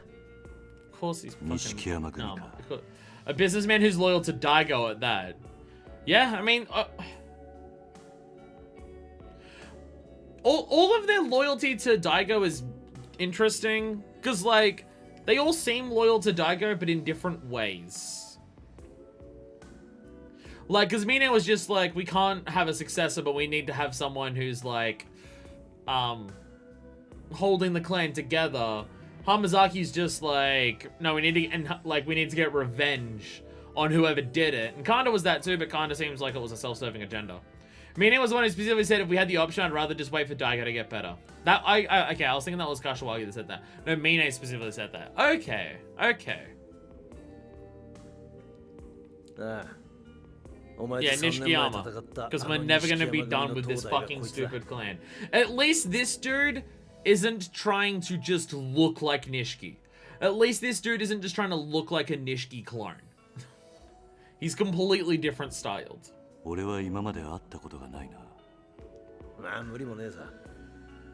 Speaker 1: Of course he's fucking...
Speaker 6: Nishikiyama
Speaker 1: No,
Speaker 6: Gumi-ka.
Speaker 1: a businessman who's loyal to Daigo at that. Yeah, I mean... all of their loyalty to Daigo is interesting. Because, like, they all seem loyal to Daigo, but in different ways. Like, because Mine was just like, we can't have a successor, but we need to have someone who's, like, holding the clan together. Hamazaki's just like, no, we need to get revenge on whoever did it. And Kanda was that too, but Kanda seems like it was a self-serving agenda. Mine was the one who specifically said if we had the option, I'd rather just wait for Daigo to get better. That okay, I was thinking that was Kashiwagi that said that. No, Mine specifically said that. Okay, okay.
Speaker 2: ああ。お前
Speaker 1: Yeah,
Speaker 2: と3年前
Speaker 1: Nishikiyama.
Speaker 2: 戦った
Speaker 1: Because
Speaker 2: あ
Speaker 1: we're
Speaker 2: の
Speaker 1: never gonna
Speaker 2: 錦
Speaker 1: be
Speaker 2: 山組
Speaker 1: done
Speaker 2: の
Speaker 1: with this
Speaker 2: 東大が
Speaker 1: fucking
Speaker 2: こいつだ。
Speaker 1: stupid clan. At least this dude isn't trying to just look like Nishiki. At least this dude isn't just trying to look like a Nishiki clone. He's completely different styled.
Speaker 6: 俺は今まで会ったことがないな。
Speaker 8: まあ無理もねえさ。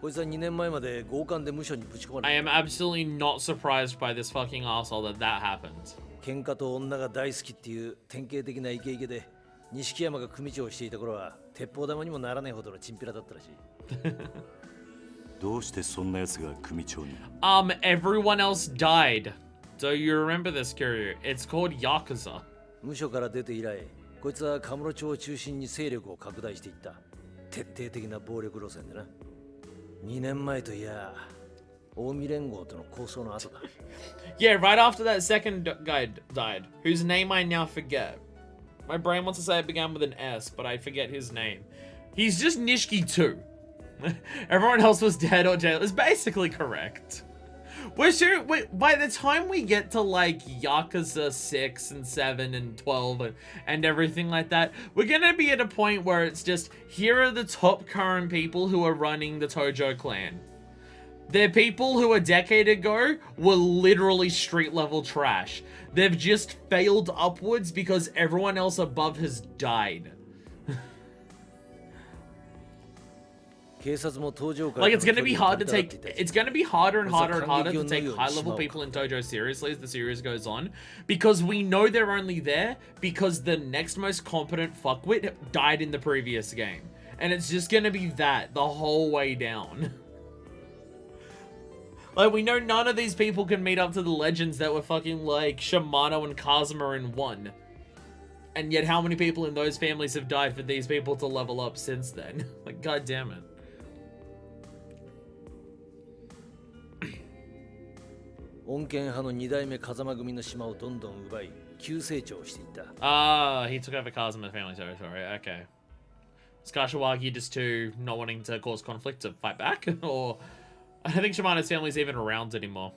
Speaker 8: こいつは2年前まで強姦で無所にぶち込まれた。
Speaker 1: I am absolutely not surprised by this fucking asshole that happened.
Speaker 8: 喧嘩と女が大好きっていう典型的なイケイケで、錦山が組長をしていた頃は鉄砲玉にもならないほどのチンピラだったらしい。
Speaker 6: どうしてそんな奴が組長に？
Speaker 1: Everyone else died. So you remember this, Kiryu? It's called Yakuza.
Speaker 8: 無所から出て以来、こいつはカムロ町を中心に勢力を拡大していった。徹底的な暴力路線でな。2年前といや、近江連合との抗争の後だ。
Speaker 1: Yeah, right after that second guy died, whose name I now forget. My brain wants to say it began with an S, but I forget his name. He's just Nishiki too. Everyone else was dead or jailed. It's basically correct. By the time we get to like Yakuza 6 and 7 and 12 and everything like that, we're gonna be at a point where it's just, here are the top current people who are running the Tojo Clan. They're people who a decade ago were literally street level trash. They've just failed upwards because everyone else above has died. Like, it's gonna be hard to take, it's gonna be harder and harder and harder to take high level people in Tojo seriously as the series goes on, because we know they're only there because the next most competent fuckwit died in the previous game. And it's just gonna be that the whole way down. Like, we know none of these people can meet up to the legends that were fucking like Shimano and Kazuma in 1. And yet how many people in those families have died for these people to level up since then? Like, god damn it. Ah, he took over Kazuma's family territory, okay. Is Kashiwagi just too not wanting to cause conflict to fight back? Or I don't think Shimano's family's even around anymore.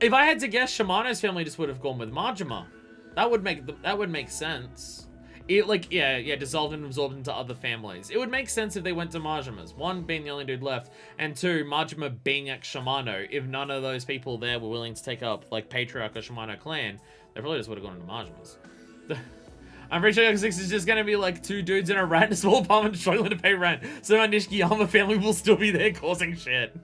Speaker 1: If I had to guess, Shimano's family just would have gone with Majima. That would make sense. It, like, yeah, dissolved and absorbed into other families. It would make sense if they went to Majima's. 1, being the only dude left, and 2, Majima being ex Shimano. If none of those people there were willing to take up, like, Patriarch or Shimano clan, they probably just would have gone into Majima's. I'm pretty sure Yakuza 6 is just gonna be like 2 dudes in a rent, a small apartment struggling to pay rent. So my Nishikiyama family will still be there causing shit.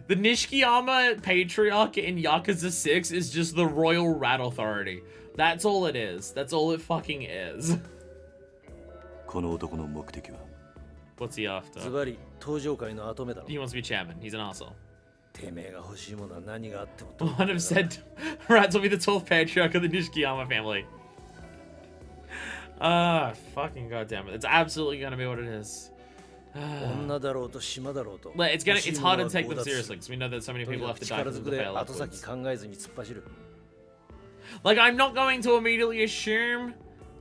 Speaker 1: The Nishikiyama Patriarch in Yakuza 6 is just the Royal Rat Authority. That's all it is. That's all it fucking is. What's he after? He wants to be chairman. He's an asshole. 100% Rats will be the 12th patriarch of the Nishikiyama family. Ah, fucking goddamn it. It's absolutely gonna be what it is. It's hard to take them seriously because we know that so many people have to die because of the fail upwards. Like, I'm not going to immediately assume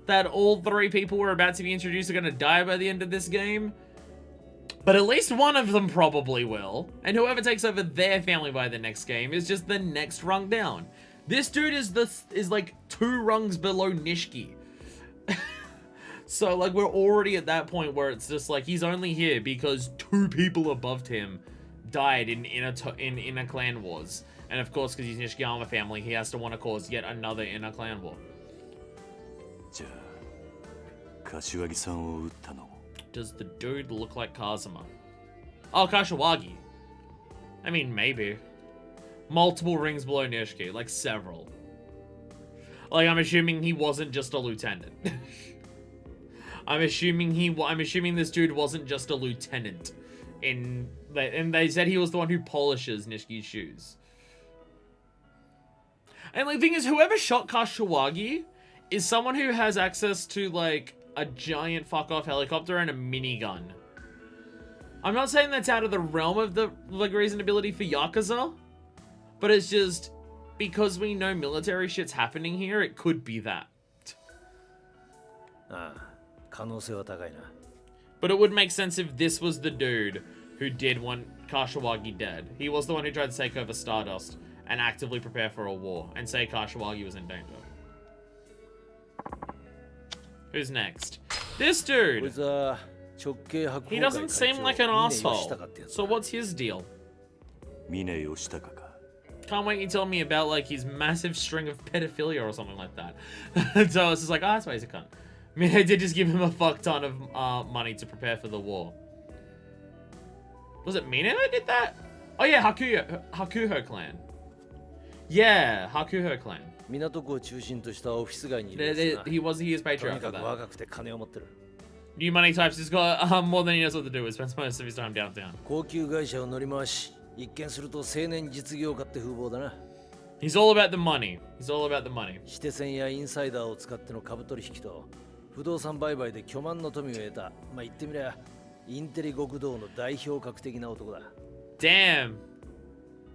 Speaker 1: that all 3 people we're about to be introduced are going to die by the end of this game. But at least one of them probably will. And whoever takes over their family by the next game is just the next rung down. This dude is like 2 rungs below Nishiki. So, like, we're already at that point where it's just like, he's only here because 2 people above him died in inner clan wars. And of course, because he's Nishikiyama family, he has to want to cause yet another inner clan war. Does the dude look like Kazuma? Oh, Kashiwagi. I mean, maybe. Multiple rings below Nishiki, like several. Like, I'm assuming he wasn't just a lieutenant. I'm assuming this dude wasn't just a lieutenant. And they said he was the one who polishes Nishiki's shoes. And like, the thing is, whoever shot Kashiwagi is someone who has access to, like, a giant fuck-off helicopter and a minigun. I'm not saying that's out of the realm of the, like, reasonability for Yakuza, but it's just, because we know military shit's happening here, it could be that. But it would make sense if this was the dude who did want Kashiwagi dead. He was the one who tried to take over Stardust and actively prepare for a war, and say Kashiwagi was in danger. Who's next? This dude!
Speaker 8: 直系白
Speaker 1: He
Speaker 8: 鵬会
Speaker 1: doesn't
Speaker 8: 会
Speaker 1: seem
Speaker 8: 長
Speaker 1: like an
Speaker 8: 峰吉
Speaker 1: asshole.
Speaker 8: 高ってやつ
Speaker 1: So what's his deal?
Speaker 6: 峰義高か。
Speaker 1: Can't wait you tell me about like his massive string of pedophilia or something like that. So it's just like, oh, that's why he's a cunt. I mean, they did just give him a fuck ton of money to prepare for the war. Was it Mina who did that? Oh yeah, Hakuho clan. Yeah, Hakuho clan.
Speaker 8: 港区を中心としたオフィス街にいるやつな
Speaker 1: He is
Speaker 8: とに
Speaker 1: patriarch
Speaker 8: か
Speaker 1: of
Speaker 8: く
Speaker 1: that.
Speaker 8: 若くて金を持ってる
Speaker 1: New money types. He's got more than he knows what to do with. Spends most of his time downtown.
Speaker 8: 高級会社を乗り回し一見すると青年実業家って風貌だな
Speaker 1: He's all about the money. He's all about the money.
Speaker 8: 指定線やインサイダーを使っての株取引と不動産売買で巨万の富を得たまあ言ってみりゃインテリ極道の代表格的な男だ
Speaker 1: Damn.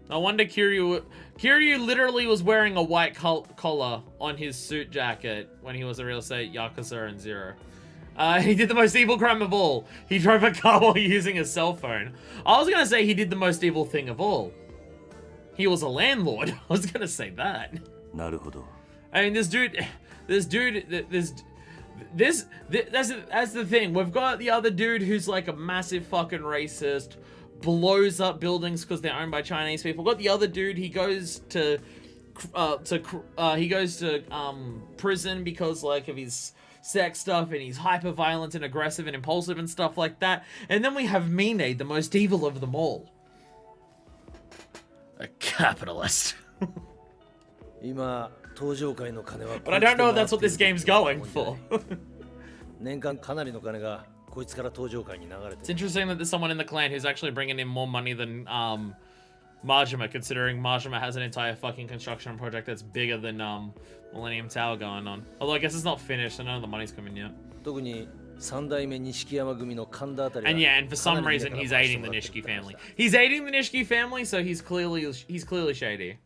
Speaker 1: No wonder Kiryu literally was wearing a white collar on his suit jacket when he was a real estate Yakuza and Zero. He did the most evil crime of all. He drove a car while using a cell phone. I was gonna say he did the most evil thing of all. He was a landlord. I was gonna say that.
Speaker 6: なるほど。
Speaker 1: I mean, that's the thing. We've got the other dude who's like a massive fucking racist, blows up buildings because they're owned by Chinese people. Got the other dude. He goes to prison because like of his sex stuff, and he's hyper violent and aggressive and impulsive and stuff like that. And then we have Mine, the most evil of them all, a capitalist.
Speaker 8: 今東上界の金は
Speaker 1: But I don't know if that's what this game's going for.
Speaker 8: 年間かなりの金がこいつから東上界に流れ
Speaker 1: It's
Speaker 8: てる
Speaker 1: interesting that there's someone in the clan who's actually bringing in more money than Majima, considering Majima has an entire fucking construction project that's bigger than Millennium Tower going on. Although I guess it's not finished, and none of the money's coming yet.
Speaker 8: 特に三代目錦山組の神田あたり
Speaker 1: And
Speaker 8: は
Speaker 1: yeah, and for some
Speaker 8: かなり
Speaker 1: reason
Speaker 8: 目
Speaker 1: he's
Speaker 8: から回して
Speaker 1: aiding
Speaker 8: も
Speaker 1: the
Speaker 8: らってる
Speaker 1: Nishiki
Speaker 8: みたいな
Speaker 1: family.
Speaker 8: さ
Speaker 1: He's aiding the Nishiki family, so he's clearly shady.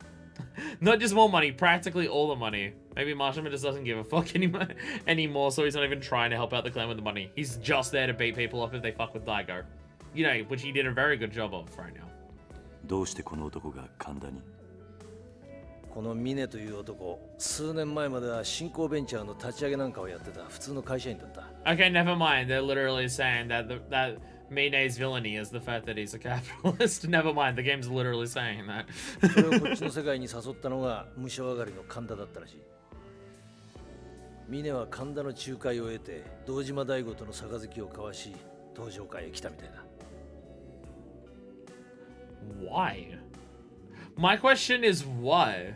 Speaker 1: Not just more money, practically all the money. Maybe Majima just doesn't give a fuck anymore, so he's not even trying to help out the clan with the money. He's just there to beat people up if they fuck with Daigo. You know, which he did a very good job of right now.
Speaker 6: どうしてこの男が神田に？
Speaker 8: この峰という男数年前までは新興ベンチャーの立ち上げなんかをやってた普通の会社員だった
Speaker 1: Okay, never mind. They're literally saying that that Mine's villainy is the fact that he's a capitalist. Never mind. The game's literally saying that.
Speaker 8: それをこっちの世界に誘ったのが武将上がりの神田だったらしい峰は神田の仲介を得て堂島大吾との杯を交わし東上界へ来たみたいだ
Speaker 1: Why? My question is why?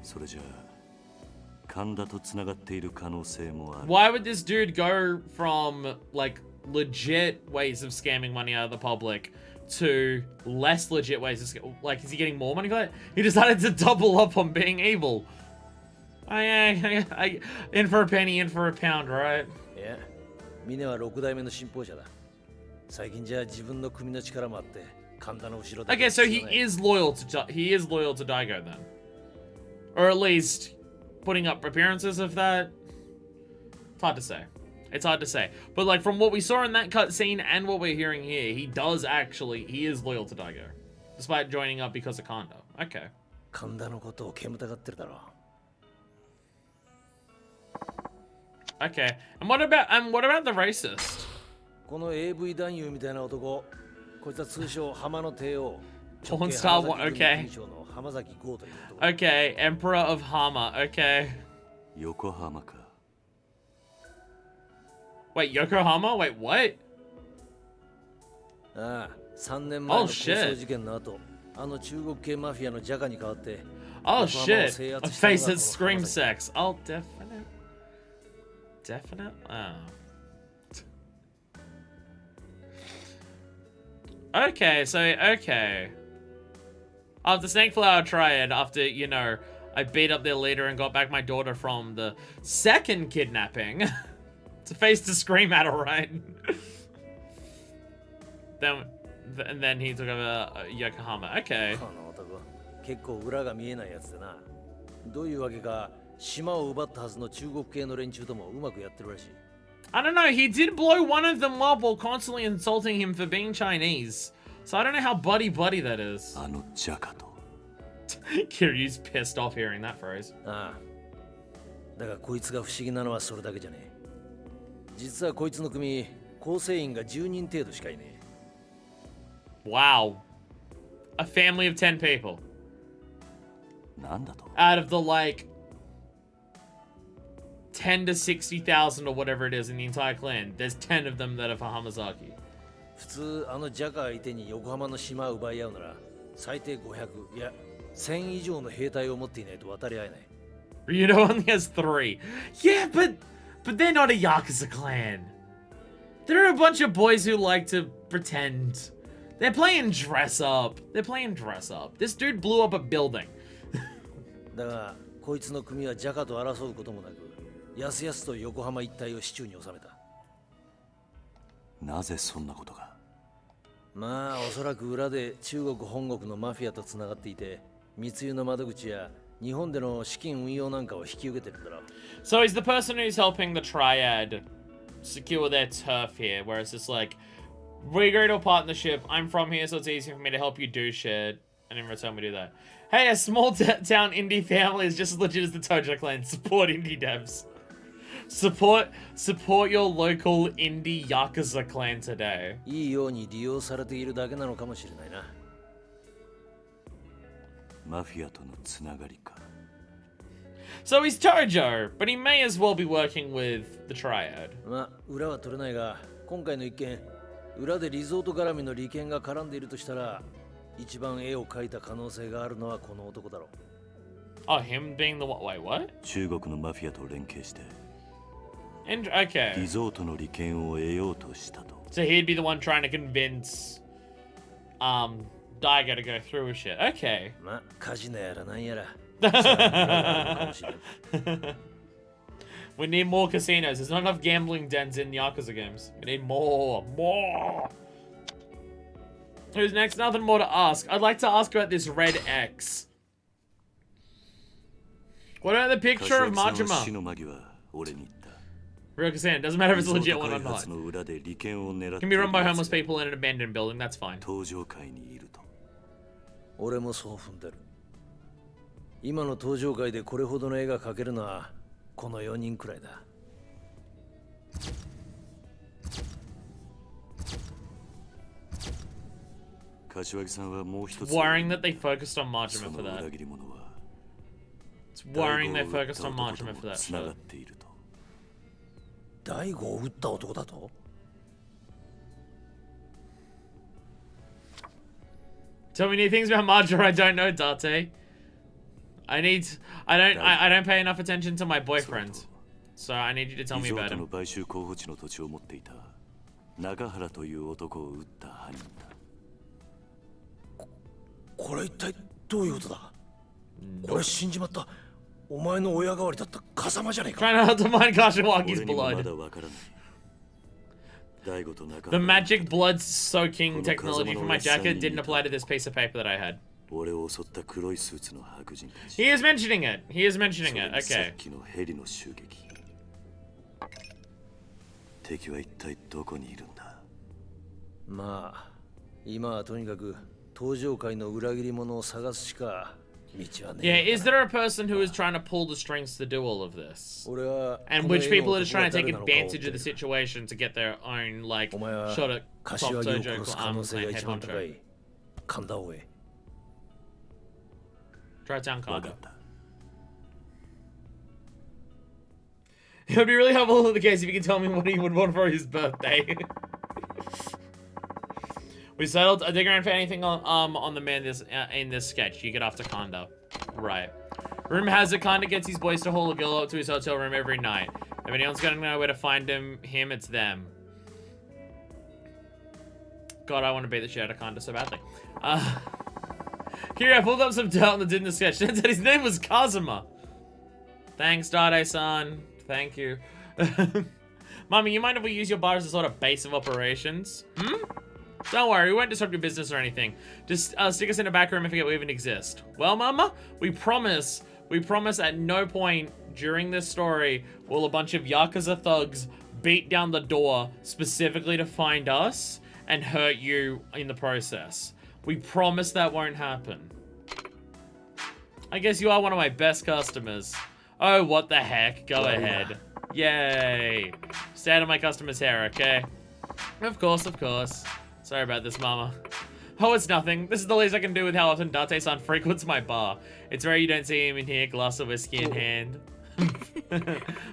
Speaker 6: それじゃあ神田とつながっている可能性もある。
Speaker 1: Why would this dude go from like legit ways of scamming money out of the public to less legit ways of like, is he getting more money for that? He decided to double up on being evil. I in for a penny, in for a pound, right?
Speaker 8: いや峰は6代目の信奉者だ最近じゃ自分の組の力もあって神田の後ろで
Speaker 1: Okay, so he is loyal to Daigo then, or at least putting up appearances of that. It's hard to say. It's hard to say. But like from what we saw in that cutscene and what we're hearing here, he is loyal to Daigo, despite joining up because of Kanda. Okay.
Speaker 8: 神田のことを煙たがってるだろう
Speaker 1: Okay. And what about the racist?
Speaker 8: この AV 男優みたいな男こいつは通称浜の帝王
Speaker 1: Porn star one. Okay.
Speaker 8: の浜崎豪という男
Speaker 1: Okay. Emperor of Hama. Okay.
Speaker 6: 横浜か。
Speaker 1: Wait, Yokohama? Wait, what?
Speaker 8: ああ3年前の
Speaker 1: Oh,
Speaker 8: 抗
Speaker 1: shit.
Speaker 8: 争事件の後あの中国系マフィアのジャカに代わって
Speaker 1: Oh
Speaker 8: 横浜を
Speaker 1: shit.
Speaker 8: 制
Speaker 1: A
Speaker 8: 圧したの
Speaker 1: face
Speaker 8: が
Speaker 1: that
Speaker 8: この
Speaker 1: screams
Speaker 8: 浜崎
Speaker 1: sex. Oh, definite? Oh. Okay, so, okay. After Snakeflower Triad, after, you know, I beat up their leader and got back my daughter from the second kidnapping. It's a face to scream at, alright? And then he took over Yokohama. Okay.
Speaker 8: この男結構裏が見えないやつでなどういうわけか島を奪ったはずの中国系の連中ともうまくやってるらしい
Speaker 1: I don't know, he did blow one of them up while constantly insulting him for being Chinese. So I don't know how buddy-buddy that is.
Speaker 6: あのジャカと。
Speaker 1: Kiryu's pissed off hearing that phrase.
Speaker 8: ああだがこいつが不思議なのはそれだけじゃねえ実はこいつの組構成員が10人程度しかいねえ。
Speaker 1: Wow. A family of 10 people.
Speaker 6: なんだと
Speaker 1: Out of the, like, 10 to 60,000 or whatever it is in the entire clan, there's 10 of them that are for Hamazaki.
Speaker 8: 普通あのジャカ相手に横浜の島を奪い合うなら最低500いや1000以上の兵隊を持っていないと渡り合えない。
Speaker 1: Ryudo only has 3. Yeah, but they're not a Yakuza clan. They're a bunch of boys who like to pretend. They're playing dress up. They're playing dress up. This dude blew up a building.
Speaker 8: だがこいつの組はジャカと争うこともなくやすやすと横浜一帯を手中に収めた。
Speaker 6: なぜそんなことが。
Speaker 8: まあおそらく裏で中国本国のマフィアとつながっていて密輸の窓口や日本での資金運用なんかを引き受けてるんだろう。
Speaker 1: So he's the person who's helping the triad secure their turf here, where it's just like, we agree to a partnership, I'm from here, so it's easy for me to help you do shit, and in return we do that. Hey, a small town indie family is just as legit as the Tojo Clan. Support indie devs. Support your local indie Yakuza clan today.
Speaker 8: いいように利用されているだけなのかもしれないな。
Speaker 6: マフィアとのつながりか。
Speaker 1: So he's Tojo, but he may as well be working with the triad.
Speaker 8: まあ裏は取れないが今回の一件裏でリゾート絡みの利権が絡んでいるとしたら一番絵を描いた可能性があるのはこの男だろう。
Speaker 1: Oh, him being the what? Wait, what?
Speaker 6: 中国のマフィアと連携して
Speaker 1: Okay.
Speaker 6: リゾートの利権を得ようとしたと。
Speaker 1: So he'd be the one trying to convince Daigo to go through with shit. Okay.
Speaker 8: まあカジノやらなんやら。
Speaker 1: We need more casinos. There's not enough gambling dens in Yakuza games. We need more. Who's next? Nothing more to ask. I'd like to ask about this red X. What about the picture of
Speaker 6: 柏木さんは
Speaker 1: Majima?
Speaker 6: 死の間際俺に言った。
Speaker 1: Real casino. Doesn't matter if it's a
Speaker 6: リゾー
Speaker 1: legit
Speaker 6: ト
Speaker 1: one or
Speaker 6: 開
Speaker 1: not.
Speaker 6: 発の裏で利権を狙って
Speaker 1: Can
Speaker 6: い
Speaker 1: be
Speaker 6: る
Speaker 1: run by
Speaker 6: 奴
Speaker 1: homeless
Speaker 6: が
Speaker 1: people in an abandoned building. That's fine.
Speaker 6: 登場界にいると。
Speaker 8: 俺もそう踏んでる。今の登場界でこれほどの絵が描けるのはこの4人くらいだ。
Speaker 6: 柏木さんはもう一
Speaker 1: It's
Speaker 6: つ
Speaker 1: worrying that they focused on Majima
Speaker 6: そ
Speaker 1: for
Speaker 6: の
Speaker 1: that.
Speaker 6: 裏切り者は
Speaker 1: It's worrying they
Speaker 6: 大悟を撃っ
Speaker 1: focused
Speaker 6: た
Speaker 1: on
Speaker 6: 男
Speaker 1: Majima
Speaker 6: と
Speaker 1: for
Speaker 6: も
Speaker 1: that
Speaker 6: つながっ
Speaker 1: shit.
Speaker 6: ていると。
Speaker 8: 大悟を撃った男だと？
Speaker 1: Tell me new things about Majima I don't know, Date. I don't pay enough attention to my boyfriend. So I need you to tell
Speaker 6: リ
Speaker 1: me
Speaker 6: ゾー
Speaker 1: about
Speaker 6: トの
Speaker 1: him.
Speaker 6: 買収候補地の土地を持っていた中原という男を撃った犯人だ。
Speaker 8: これ一体どういうことだ？俺死んじまった。お前の親代わりだった風間じゃねえか。
Speaker 1: Trying to mine Kashiwaki's
Speaker 6: 俺にもま
Speaker 1: blood.
Speaker 6: だわからない。大悟と中
Speaker 1: The
Speaker 6: 原
Speaker 1: magic blood soaking technology from my jacket didn't apply to this piece of paper that I had.
Speaker 6: 俺を襲った黒いスーツの白人たち。
Speaker 1: He is mentioning it. He is mentioning
Speaker 6: それ
Speaker 1: it.
Speaker 6: にさ
Speaker 1: Okay.
Speaker 6: っきのヘリの襲撃。敵は一体どこにいるんだ。
Speaker 8: まあ今はとにかく登場界の裏切り者を探すしか道はね
Speaker 1: Yeah,
Speaker 8: え。
Speaker 1: is there a person who is trying to pull the strings to do all of this?
Speaker 8: 俺は
Speaker 1: And
Speaker 8: この
Speaker 1: which
Speaker 8: 絵の
Speaker 1: people are just
Speaker 8: 男
Speaker 1: trying to
Speaker 8: が
Speaker 1: take
Speaker 8: 誰なのかを追って
Speaker 1: advantage of the situation to get their own, like,
Speaker 8: お前は
Speaker 1: shot at
Speaker 8: 柏
Speaker 1: top
Speaker 8: 木を
Speaker 1: Tojo
Speaker 8: 殺す可能性
Speaker 1: clan
Speaker 8: が
Speaker 1: head
Speaker 8: 一番高
Speaker 1: honcho.
Speaker 8: い。神田を追え。
Speaker 1: Try down
Speaker 6: わか
Speaker 1: Kanda.
Speaker 6: った。
Speaker 1: It would be really helpful in the case if you could tell me what he would want for his birthday. We settled. I dig around for anything on the man in this sketch. You get off to Kanda. Right. Rumor has it Kanda gets his boys to haul a girl up to his hotel room every night. If anyone's gonna know where to find him, it's them. God, I want to beat the shit out of Kanda so badly. Here, I pulled up some dirt on the did in the sketch. Turns out his name was Kazuma. Thanks, Dade-san. Thank you. Mommy, you mind if we use your bar as a sort of base of operations? Don't worry, we won't disrupt your business or anything. Just stick us in a back room and forget we even exist. Well, Mama, we promise at no point during this story will a bunch of Yakuza thugs beat down the door specifically to find us and hurt you in the process. We promise that won't happen. I guess you are one of my best customers. Oh, what the heck? Go ahead. Yay. Stay out of my customer's hair, okay? Of course, of course. Sorry about this, mama. Oh, it's nothing. This is the least I can do with how often Date-san frequents my bar. It's rare you don't see him in here, glass of whiskey in hand.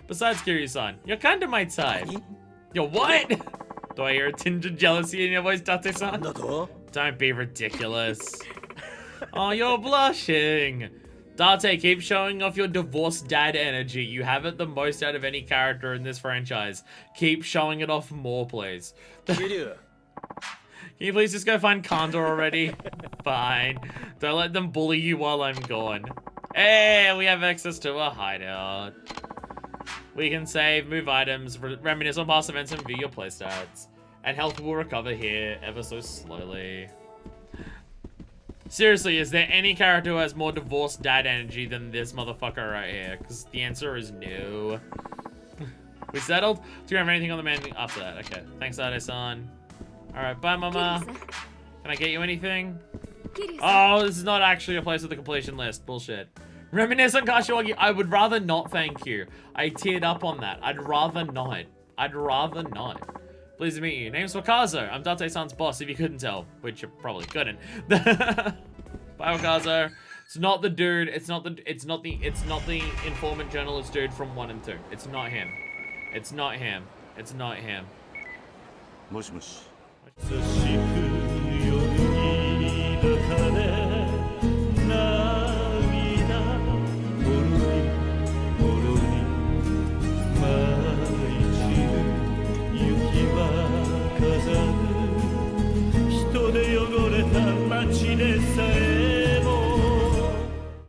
Speaker 1: Besides Kiryu-san, you're kind of my type. Yo, what? Do I hear a tinge of jealousy in your voice, Date-san? Don't be ridiculous. Oh, you're blushing. Date, keep showing off your divorced dad energy. You have it the most out of any character in this franchise. Keep showing it off more, please.
Speaker 8: Kiryu.
Speaker 1: Can you please just go find Condor already? Fine. Don't let them bully you while I'm gone. Hey, we have access to a hideout. We can save, move items, reminisce on past events, and view your playstats. And health will recover here ever so slowly. Seriously, is there any character who has more divorced dad energy than this motherfucker right here? Because the answer is no. We settled? Do you have anything on the menu after that? Okay. Thanks, Ade-san. Alright, bye, mama. Can I get you anything? Oh, this is not actually a place with a completion list. Bullshit. Reminisce on Kashiwagi. I would rather not, thank you. I teared up on that. I'd rather not. I'd rather not. Pleased to meet you. Name's Wakazo. I'm Date-san's boss, if you couldn't tell. Which you probably couldn't. Bye, Wakazo. It's not the dude. It's not the informant journalist dude from 1 and 2. It's not him. It's not him. It's not him.
Speaker 6: もしもし。寿司